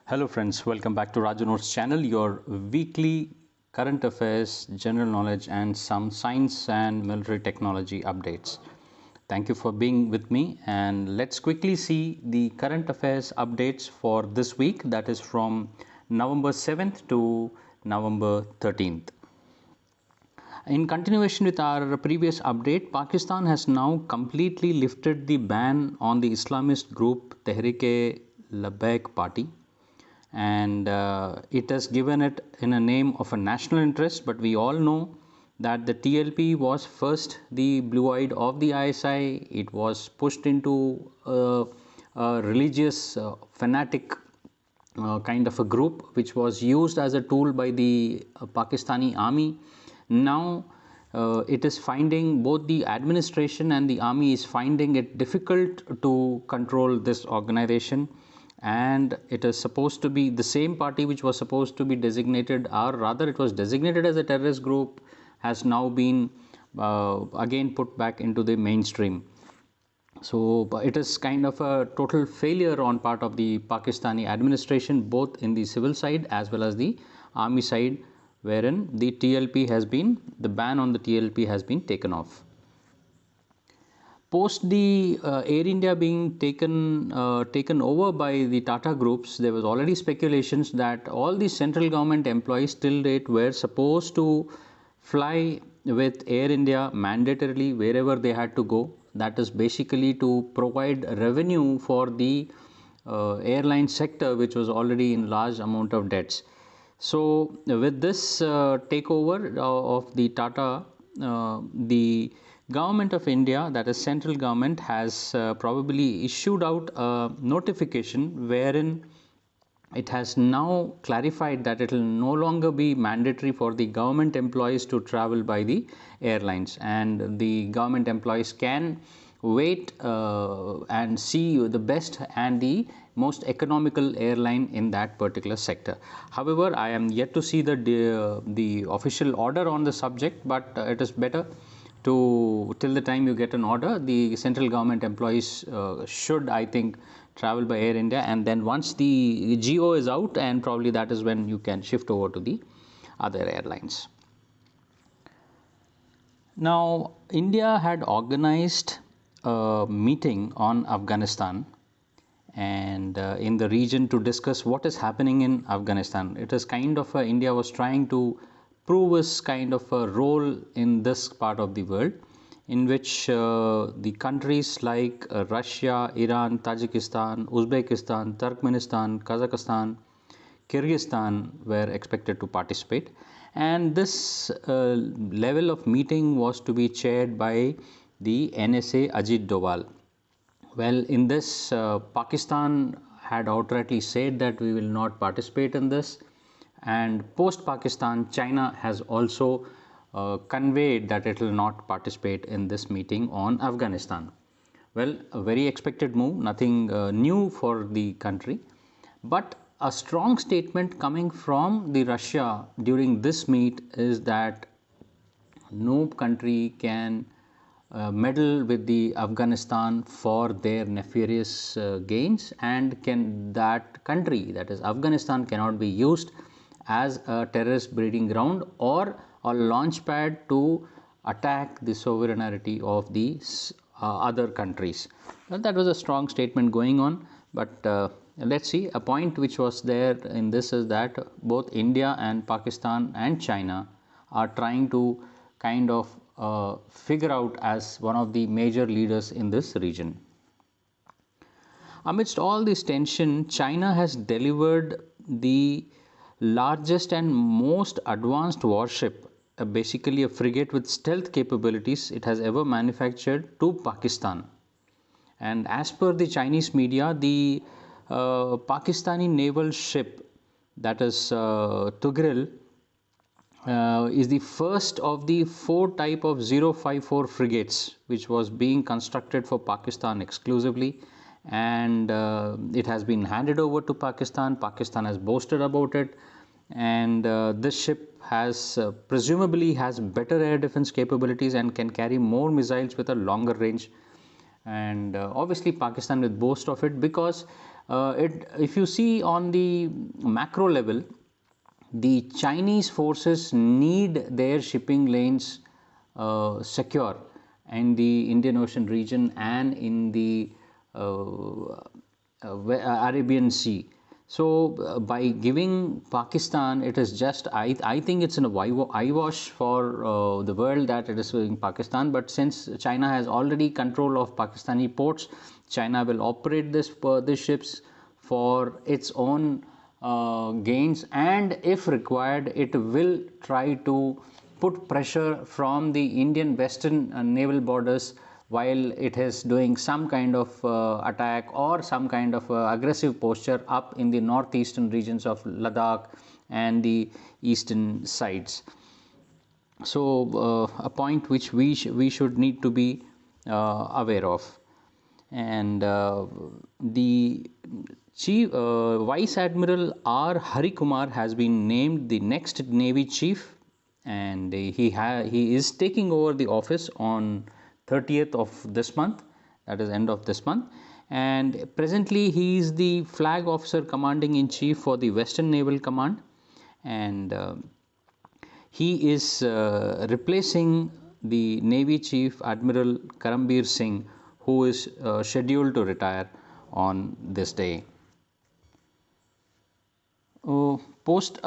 Hello friends, welcome back to Raju Notes channel, your weekly current affairs, general knowledge and some science and military technology updates. Thank you for being with me, and let's quickly see the current affairs updates for this week, that is from November 7th to November 13th. In continuation with our previous update, Pakistan has now completely lifted the ban on the Islamist group Tehreek-e-Labbaik Party, and it has given it in a name of a national interest. But we all know that the TLP was first the blue-eyed of the ISI. It was pushed into a religious fanatic kind of a group, which was used as a tool by the Pakistani army. Now it is finding, both the administration and the army is finding it difficult to control this organization, and it is supposed to be the same party which was supposed to be designated, or rather it was designated as a terrorist group, has now been again put back into the mainstream. So it is kind of a total failure on part of the Pakistani administration, both in the civil side as well as the army side, wherein the TLP has been, the ban on the TLP has been taken off. Post the Air India being taken over by the Tata groups, there was already speculations that all the central government employees till date were supposed to fly with Air India mandatorily wherever they had to go. That is basically to provide revenue for the airline sector, which was already in large amount of debts. So with this takeover of the Tata, the government of India, that is central government, has probably issued out a notification wherein it has now clarified that it will no longer be mandatory for the government employees to travel by the airlines, and the government employees can wait and see the best and the most economical airline in that particular sector. However, I am yet to see the official order on the subject, but it is better to, till the time you get an order, the central government employees should, I think, travel by Air India, and then once the GO is out, and probably that is when you can shift over to the other airlines. Now, India had organized a meeting on Afghanistan and in the region to discuss what is happening in Afghanistan. It is kind of India was trying to prove its kind of a role in this part of the world, in which the countries like Russia, Iran, Tajikistan, Uzbekistan, Turkmenistan, Kazakhstan, Kyrgyzstan were expected to participate, and this level of meeting was to be chaired by the NSA Ajit Doval. Well, in this, Pakistan had outrightly said that we will not participate in this, and post Pakistan, China has also conveyed that it will not participate in this meeting on Afghanistan. Well, a very expected move, nothing new for the country, but a strong statement coming from the Russia during this meet is that no country can meddle with the Afghanistan for their nefarious gains, and can that country, that is Afghanistan, cannot be used as a terrorist breeding ground or a launch pad to attack the sovereignty of the other countries. Well, that was a strong statement going on, but let's see. A point which was there in this is that both India and Pakistan and China are trying to kind of figure out as one of the major leaders in this region. Amidst all this tension, China has delivered the largest and most advanced warship, basically a frigate with stealth capabilities, it has ever manufactured, to Pakistan. And as per the Chinese media, the Pakistani naval ship, that is Tugril, is the first of the 4 type of 054 frigates which was being constructed for Pakistan exclusively, and it has been handed over to Pakistan. Pakistan has boasted about it, and this ship has presumably has better air defense capabilities and can carry more missiles with a longer range, and obviously Pakistan will boast of it because If you see on the macro level, the Chinese forces need their shipping lanes secure in the Indian Ocean region and in the Arabian Sea. So, by giving Pakistan, it is just, I think it's an eyewash for the world that it is giving Pakistan. But since China has already control of Pakistani ports, China will operate these ships for its own gains, and if required, it will try to put pressure from the Indian western naval borders while it is doing some kind of attack or some kind of aggressive posture up in the northeastern regions of Ladakh and the eastern sides. So, a point which we should need to be aware of. And the Chief Vice Admiral R. Hari Kumar has been named the next Navy Chief, and he is taking over the office on 30th of this month, that is end of this month. And presently he is the flag officer commanding in chief for the Western Naval Command, and he is replacing the Navy Chief Admiral Karambir Singh, who is scheduled to retire on this day. Post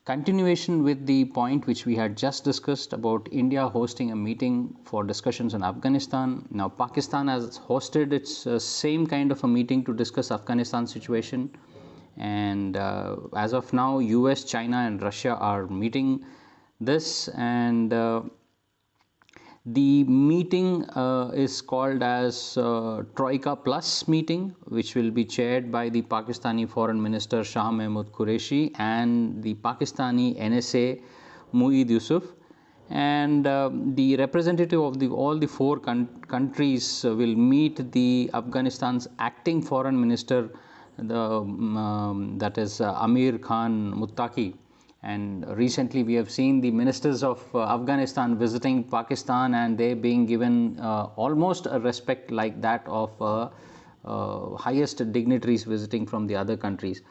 continuation with the point which we had just discussed about India hosting a meeting for discussions on Afghanistan. Now, Pakistan has hosted its same kind of a meeting to discuss Afghanistan situation, and as of now, US, China, and Russia are meeting this, and the meeting is called as Troika Plus meeting, which will be chaired by the Pakistani Foreign Minister Shah Mahmood Qureshi and the Pakistani NSA Mueed Yusuf. And the representative of all the four countries will meet the Afghanistan's acting foreign minister, that is Amir Khan Muttaqi. And recently we have seen the ministers of Afghanistan visiting Pakistan, and they being given almost a respect like that of highest dignitaries visiting from the other countries.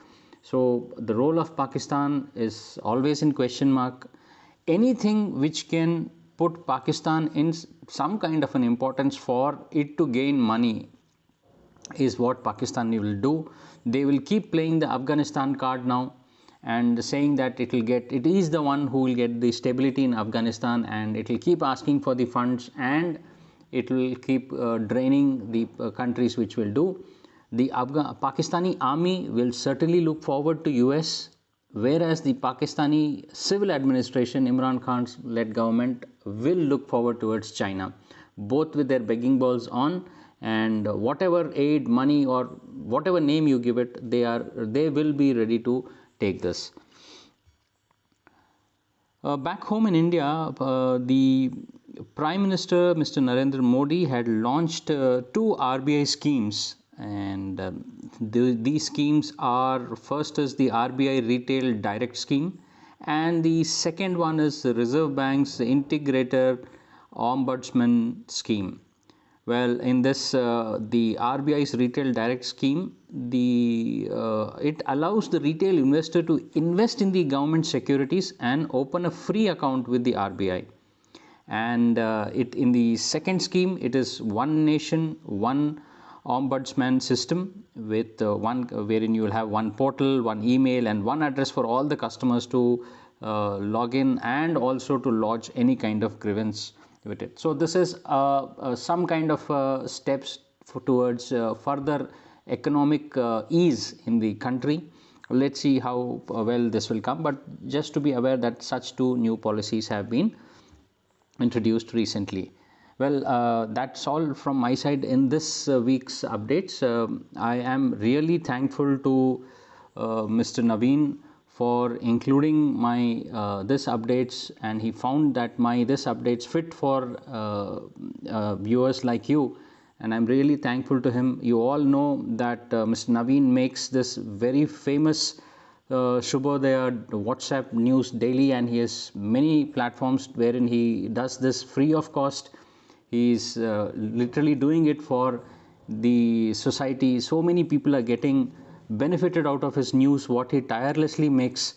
So the role of Pakistan is always in question mark. Anything which can put Pakistan in some kind of an importance for it to gain money is what Pakistan will do. They will keep playing the Afghanistan card now, and saying that it is the one who will get the stability in Afghanistan, and it will keep asking for the funds, and it will keep draining the countries which will do. The Pakistani army will certainly look forward to US, whereas the Pakistani civil administration, Imran Khan's led government, will look forward towards China, both with their begging bowls on, and whatever aid, money, or whatever name you give it, they will be ready to take this. Back home in India, the Prime Minister Mr. Narendra Modi had launched two RBI schemes, and these schemes are, first is the RBI Retail Direct Scheme, and the second one is the Reserve Bank's Integrated Ombudsman Scheme. Well, in this, the RBI's Retail Direct Scheme, it allows the retail investor to invest in the government securities and open a free account with the RBI. And in the second scheme, it is one nation, one ombudsman system, with wherein you will have one portal, one email, and one address for all the customers to log in and also to lodge any kind of grievance with it. So this is some kind of steps towards further economic ease in the country. Let's see how well this will come, but just to be aware that such two new policies have been introduced recently. Well, that's all from my side in this week's updates. I am really thankful to Mr. Naveen for including my this updates, and he found that my this updates fit for viewers like you, and I'm really thankful to him. You all know that Mr. Naveen makes this very famous Shubhodaya WhatsApp news daily, and he has many platforms wherein he does this free of cost. He is literally doing it for the society, so many people are getting benefited out of his news, what he tirelessly makes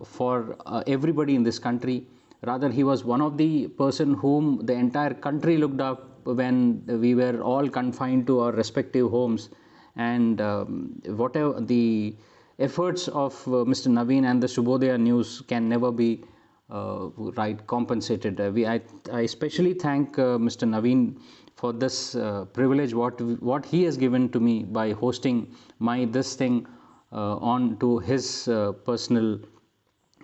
for everybody in this country. Rather, he was one of the person whom the entire country looked up when we were all confined to our respective homes. And whatever the efforts of Mr. Naveen and the Shubhodaya News can never be right compensated. I especially thank Mr. Naveen for this privilege what he has given to me by hosting my this thing on to his personal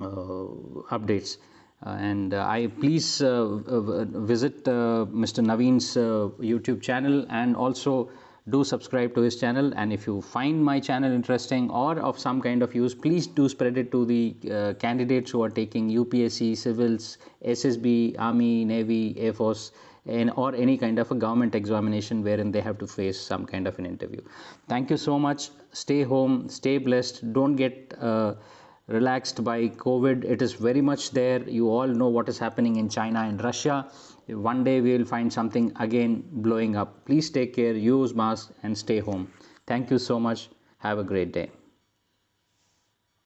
updates. And I please visit Mr. Naveen's YouTube channel, and also do subscribe to his channel. And if you find my channel interesting or of some kind of use, please do spread it to the candidates who are taking UPSC, civils, SSB, Army, Navy, Air Force, and or any kind of a government examination wherein they have to face some kind of an interview. Thank you so much. Stay home, stay blessed. Don't get relaxed by COVID. It is very much there. You all know what is happening in China and Russia. One day we will find something again blowing up. Please take care, use mask, and stay home. Thank you so much. Have a great day.